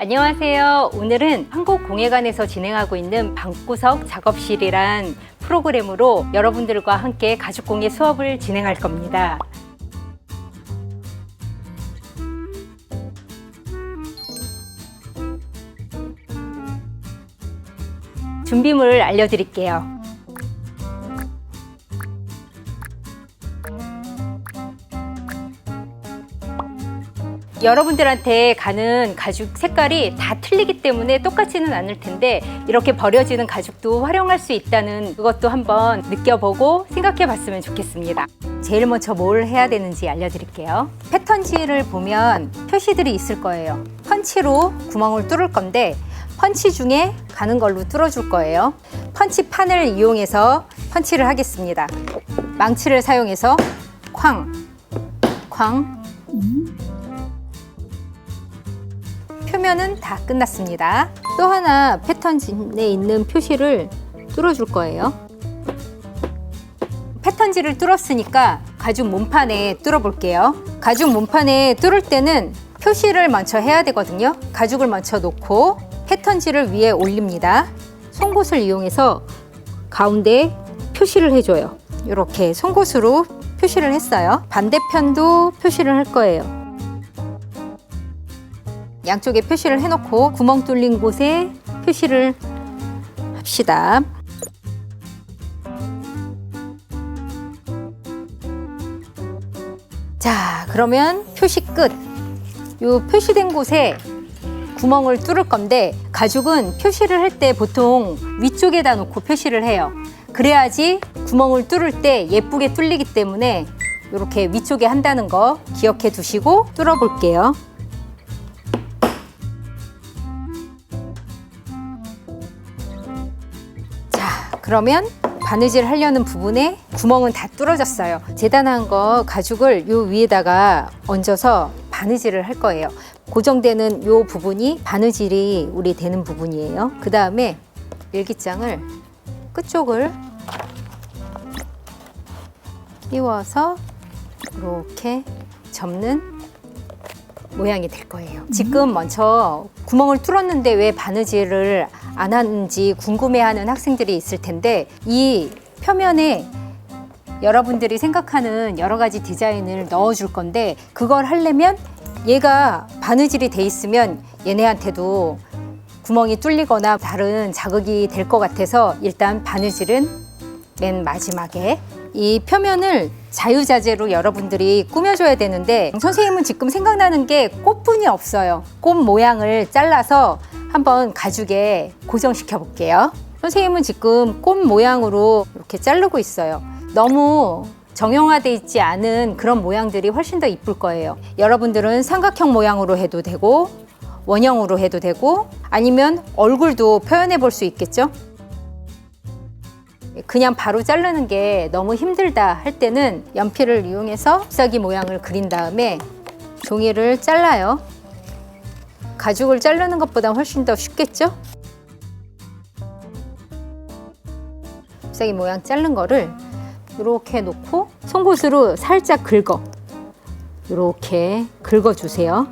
안녕하세요. 오늘은 한국공예관에서 진행하고 있는 방구석 작업실이란 프로그램으로 여러분들과 함께 가죽공예 수업을 진행할 겁니다. 준비물 알려드릴게요. 여러분들한테 가는 가죽 색깔이 다 틀리기 때문에 똑같지는 않을 텐데 이렇게 버려지는 가죽도 활용할 수 있다는 그것도 한번 느껴보고 생각해 봤으면 좋겠습니다. 제일 먼저 뭘 해야 되는지 알려드릴게요. 패턴지를 보면 표시들이 있을 거예요. 펀치로 구멍을 뚫을 건데 펀치 중에 가는 걸로 뚫어줄 거예요. 펀치판을 이용해서 펀치를 하겠습니다. 망치를 사용해서 쾅, 쾅. 표면은 다 끝났습니다. 또 하나 패턴지에 있는 표시를 뚫어줄 거예요. 패턴지를 뚫었으니까 가죽 몸판에 뚫어 볼게요. 가죽 몸판에 뚫을 때는 표시를 먼저 해야 되거든요. 가죽을 먼저 놓고 패턴지를 위에 올립니다. 송곳을 이용해서 가운데 표시를 해줘요. 이렇게 송곳으로 표시를 했어요. 반대편도 표시를 할 거예요. 양쪽에 표시를 해놓고 구멍 뚫린 곳에 표시를 합시다. 자, 그러면 표시 끝. 요 표시된 곳에 구멍을 뚫을 건데 가죽은 표시를 할 때 보통 위쪽에다 놓고 표시를 해요. 그래야지 구멍을 뚫을 때 예쁘게 뚫리기 때문에 이렇게 위쪽에 한다는 거 기억해 두시고 뚫어 볼게요. 그러면 바느질 하려는 부분에 구멍은 다 뚫어졌어요. 재단한 거 가죽을 요 위에다가 얹어서 바느질을 할 거예요. 고정되는 요 부분이 바느질이 우리 되는 부분이에요. 그 다음에 일기장을 끝쪽을 끼워서 이렇게 접는 모양이 될 거예요. 지금 먼저 구멍을 뚫었는데 왜 바느질을 안 하는지 궁금해하는 학생들이 있을 텐데 이 표면에 여러분들이 생각하는 여러 가지 디자인을 넣어줄 건데 그걸 하려면 얘가 바느질이 돼 있으면 얘네한테도 구멍이 뚫리거나 다른 자극이 될 것 같아서 일단 바느질은 맨 마지막에 이 표면을 자유자재로 여러분들이 꾸며줘야 되는데 선생님은 지금 생각나는 게 꽃분이 없어요. 꽃 모양을 잘라서 한번 가죽에 고정시켜 볼게요. 선생님은 지금 꽃 모양으로 이렇게 자르고 있어요. 너무 정형화되어 있지 않은 그런 모양들이 훨씬 더 이쁠 거예요. 여러분들은 삼각형 모양으로 해도 되고 원형으로 해도 되고 아니면 얼굴도 표현해 볼 수 있겠죠. 그냥 바로 자르는 게 너무 힘들다 할 때는 연필을 이용해서 잎사귀 모양을 그린 다음에 종이를 잘라요. 가죽을 자르는 것보다 훨씬 더 쉽겠죠? 잎사귀 모양 자른 거를 이렇게 놓고 송곳으로 살짝 긁어. 이렇게 긁어주세요.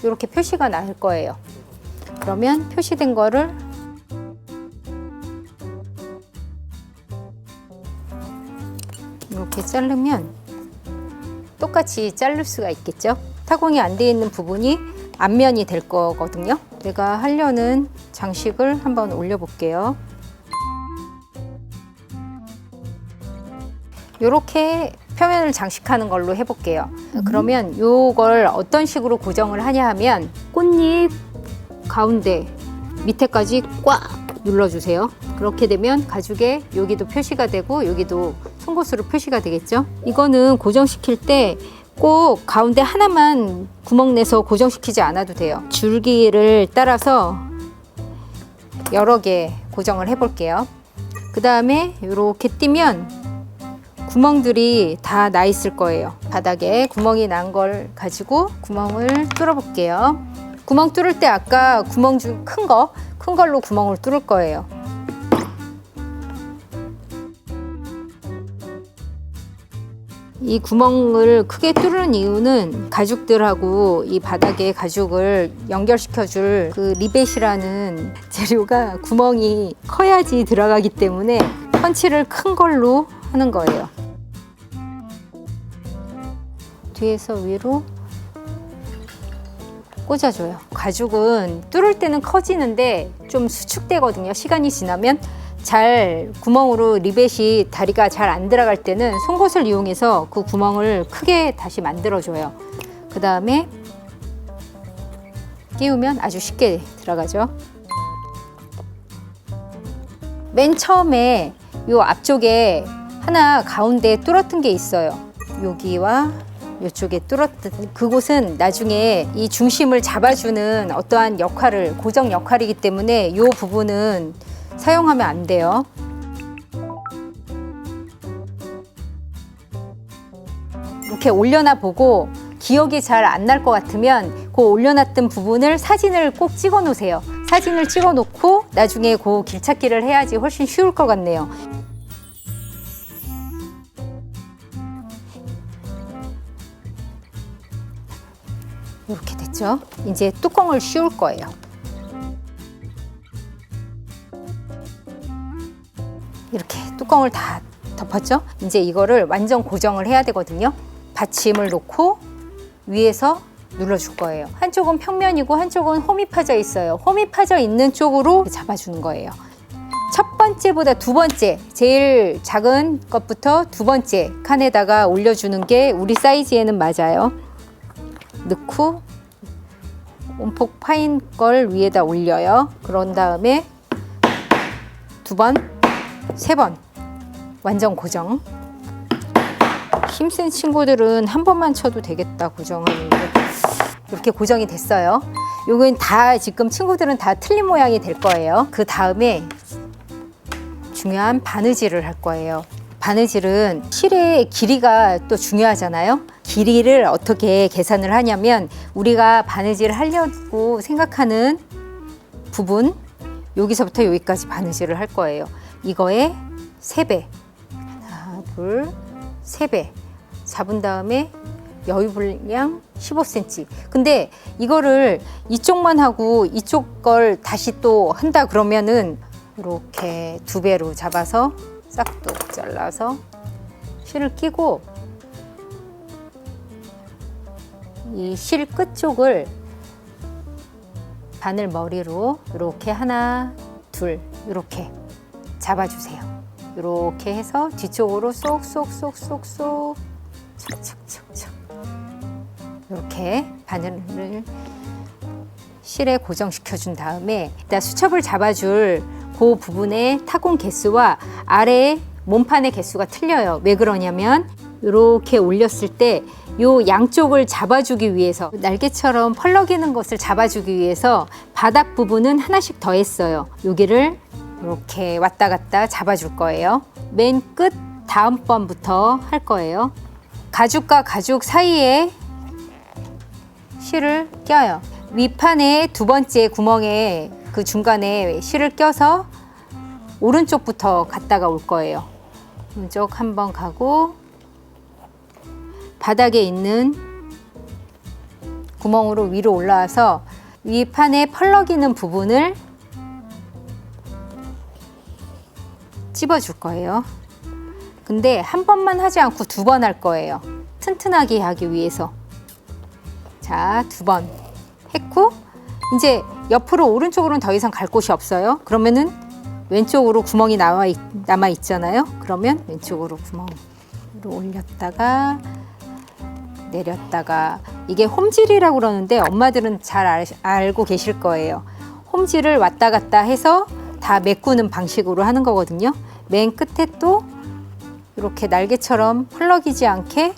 이렇게 표시가 날 거예요. 그러면 표시된 거를 이렇게 자르면 똑같이 자를 수가 있겠죠. 타공이 안 돼 있는 부분이 앞면이 될 거거든요. 내가 하려는 장식을 한번 올려 볼게요. 이렇게 표면을 장식하는 걸로 해 볼게요. 그러면 이걸 어떤 식으로 고정을 하냐 하면 꽃잎 가운데 밑에까지 꽉 눌러주세요. 그렇게 되면 가죽에 여기도 표시가 되고 여기도 송곳으로 표시가 되겠죠. 이거는 고정시킬 때 꼭 가운데 하나만 구멍 내서 고정시키지 않아도 돼요. 줄기를 따라서 여러 개 고정을 해 볼게요. 그 다음에 이렇게 띄면 구멍들이 다 나 있을 거예요. 바닥에 구멍이 난 걸 가지고 구멍을 뚫어 볼게요. 구멍 뚫을 때 아까 구멍 중 큰 걸로 구멍을 뚫을 거예요. 이 구멍을 크게 뚫는 이유는 가죽들하고 이 바닥에 가죽을 연결시켜줄 그 리벳이라는 재료가 구멍이 커야지 들어가기 때문에 펀치를 큰 걸로 하는 거예요. 뒤에서 위로 꽂아줘요. 가죽은 뚫을 때는 커지는데 좀 수축되거든요. 시간이 지나면 잘 구멍으로 리벳이 다리가 잘 안 들어갈 때는 송곳을 이용해서 그 구멍을 크게 다시 만들어줘요. 그 다음에 끼우면 아주 쉽게 들어가죠. 맨 처음에 요 앞쪽에 하나 가운데 뚫었던 게 있어요. 여기와 이쪽에 뚫었던 그곳은 나중에 이 중심을 잡아주는 어떠한 역할을 고정 역할이기 때문에 이 부분은 사용하면 안 돼요. 이렇게 올려놔 보고 기억이 잘 안 날 것 같으면 그 올려놨던 부분을 사진을 꼭 찍어 놓으세요. 사진을 찍어 놓고 나중에 그 길찾기를 해야지 훨씬 쉬울 것 같네요. 이렇게 됐죠? 이제 뚜껑을 씌울 거예요. 이렇게 뚜껑을 다 덮었죠? 이제 이거를 완전 고정을 해야 되거든요. 받침을 놓고 위에서 눌러줄 거예요. 한쪽은 평면이고 한쪽은 홈이 파져 있어요. 홈이 파져 있는 쪽으로 잡아주는 거예요. 첫 번째보다 두 번째, 제일 작은 것부터 두 번째 칸에다가 올려주는 게 우리 사이즈에는 맞아요. 넣고 온폭 파인 걸 위에다 올려요. 그런 다음에 두 번, 세 번 완전 고정. 힘센 친구들은 한 번만 쳐도 되겠다 고정하는데 이렇게 고정이 됐어요. 요건 다 지금 친구들은 다 틀린 모양이 될 거예요. 그 다음에 중요한 바느질을 할 거예요. 바느질은 실의 길이가 또 중요하잖아요. 길이를 어떻게 계산을 하냐면 우리가 바느질을 하려고 생각하는 부분 여기서부터 여기까지 바느질을 할 거예요. 이거의 3배 하나 둘 3배 잡은 다음에 여유 분량 15cm. 근데 이거를 이쪽만 하고 이쪽 걸 다시 또 한다 그러면은 이렇게 2배로 잡아서 싹둑 잘라서 실을 끼고 이 실 끝 쪽을 바늘 머리로 이렇게 하나 둘 이렇게 잡아주세요. 이렇게 해서 뒤쪽으로 쏙쏙쏙쏙쏙 척척척척 이렇게 바늘을 실에 고정시켜 준 다음에 일단 수첩을 잡아줄 그 부분의 타공 개수와 아래 몸판의 개수가 틀려요. 왜 그러냐면 이렇게 올렸을 때 요 양쪽을 잡아주기 위해서 날개처럼 펄럭이는 것을 잡아주기 위해서 바닥 부분은 하나씩 더 했어요. 여기를 이렇게 왔다 갔다 잡아줄 거예요. 맨 끝 다음번부터 할 거예요. 가죽과 가죽 사이에 실을 껴요. 윗판의 두 번째 구멍에 그 중간에 실을 껴서 오른쪽부터 갔다가 올 거예요. 오른쪽 한번 가고 바닥에 있는 구멍으로 위로 올라와서 윗판에 펄럭이는 부분을 찝어줄 거예요. 근데 한 번만 하지 않고 2번 할 거예요. 튼튼하게 하기 위해서. 자, 2번 했고 이제 옆으로 오른쪽으로는 더 이상 갈 곳이 없어요. 그러면은 왼쪽으로 구멍이 남아 있잖아요. 그러면 왼쪽으로 구멍으로 올렸다가 내렸다가 이게 홈질이라고 그러는데 엄마들은 잘 알고 계실 거예요. 홈질을 왔다 갔다 해서 다 메꾸는 방식으로 하는 거거든요. 맨 끝에 또 이렇게 날개처럼 펄럭이지 않게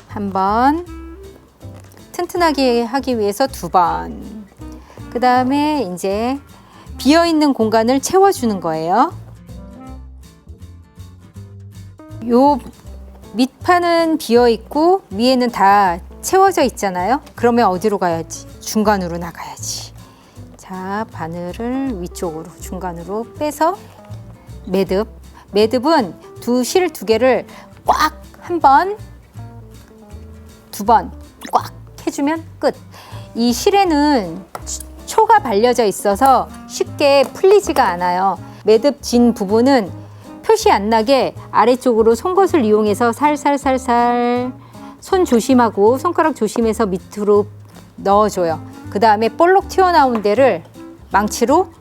한 번 튼튼하게 하기 위해서 2번 그 다음에 이제 비어있는 공간을 채워주는 거예요. 요 밑판은 비어있고 위에는 다 채워져 있잖아요. 그러면 어디로 가야지? 중간으로 나가야지. 자, 바늘을 위쪽으로 중간으로 빼서 매듭은 실 2개를 꽉 한 번, 두 번 꽉 해주면 끝. 이 실에는 초가 발려져 있어서 쉽게 풀리지가 않아요. 매듭 진 부분은 표시 안 나게 아래쪽으로 송곳을 이용해서 살살살살 손 조심하고 손가락 조심해서 밑으로 넣어줘요. 그 다음에 볼록 튀어나온 데를 망치로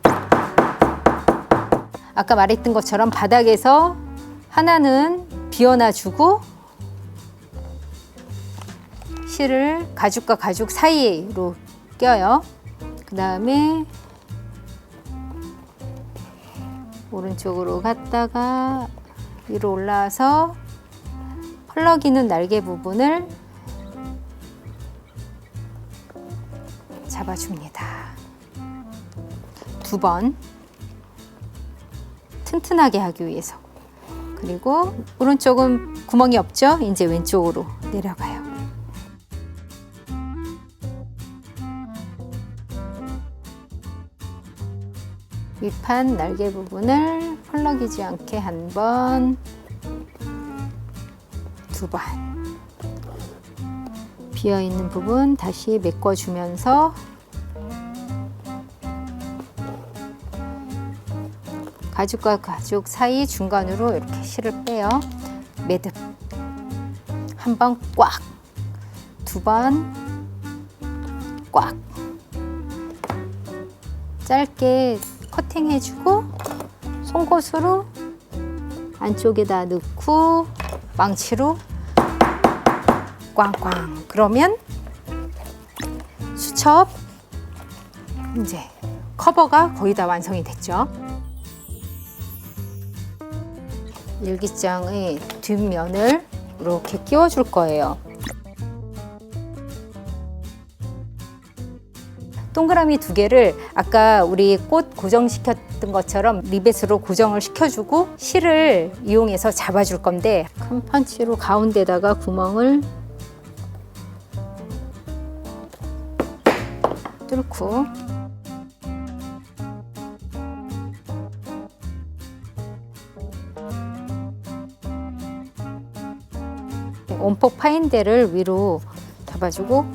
아까 말했던 것처럼 바닥에서 하나는 비워놔주고 실을 가죽과 가죽 사이로 껴요. 그 다음에 오른쪽으로 갔다가 위로 올라와서 펄럭이는 날개 부분을 잡아줍니다. 두 번 튼튼하게 하기 위해서. 그리고 오른쪽은 구멍이 없죠? 이제 왼쪽으로 내려가요. 윗판 날개 부분을 펄럭이지 않게 한 번, 두 번. 비어있는 부분 다시 메꿔주면서 가죽과 가죽 사이 중간으로 이렇게 실을 빼요. 매듭. 한 번 꽉, 두 번 꽉. 짧게 커팅해주고 송곳으로 안쪽에다 넣고 망치로 꽝꽝. 그러면 수첩 이제 커버가 거의 다 완성이 됐죠. 일기장의 뒷면을 이렇게 끼워줄 거예요. 동그라미 두 개를 아까 우리 꽃 고정시켰던 것처럼 리벳으로 고정을 시켜주고 실을 이용해서 잡아줄 건데 큰 펀치로 가운데다가 구멍을 뚫고 원폭 파인대를 위로 잡아주고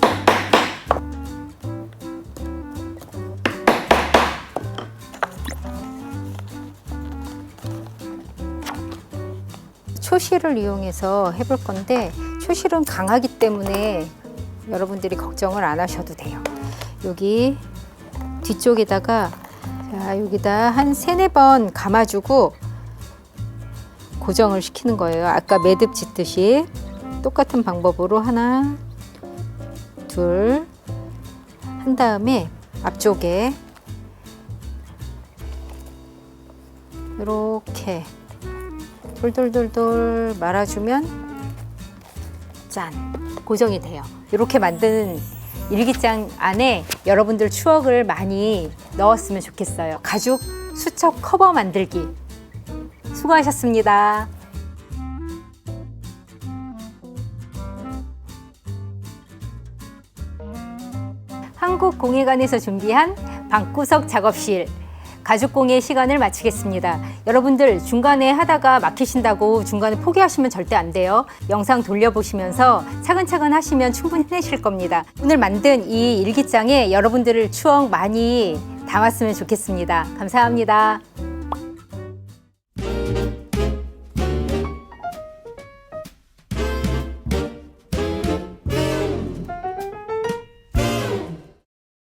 초실을 이용해서 해볼 건데 초실은 강하기 때문에 여러분들이 걱정을 안 하셔도 돼요. 여기 뒤쪽에다가 자, 여기다 한 3-4번 감아주고 고정을 시키는 거예요. 아까 매듭 짓듯이 똑같은 방법으로 하나, 둘 한 다음에 앞쪽에 이렇게 돌돌돌돌 말아주면 짠! 고정이 돼요. 이렇게 만든 일기장 안에 여러분들 추억을 많이 넣었으면 좋겠어요. 가죽 수첩 커버 만들기 수고하셨습니다. 한국공예관에서 준비한 방구석 작업실 가죽공예 시간을 마치겠습니다. 여러분들 중간에 하다가 막히신다고 중간에 포기하시면 절대 안 돼요. 영상 돌려보시면서 차근차근 하시면 충분히 해내실 겁니다. 오늘 만든 이 일기장에 여러분들의 추억 많이 담았으면 좋겠습니다. 감사합니다.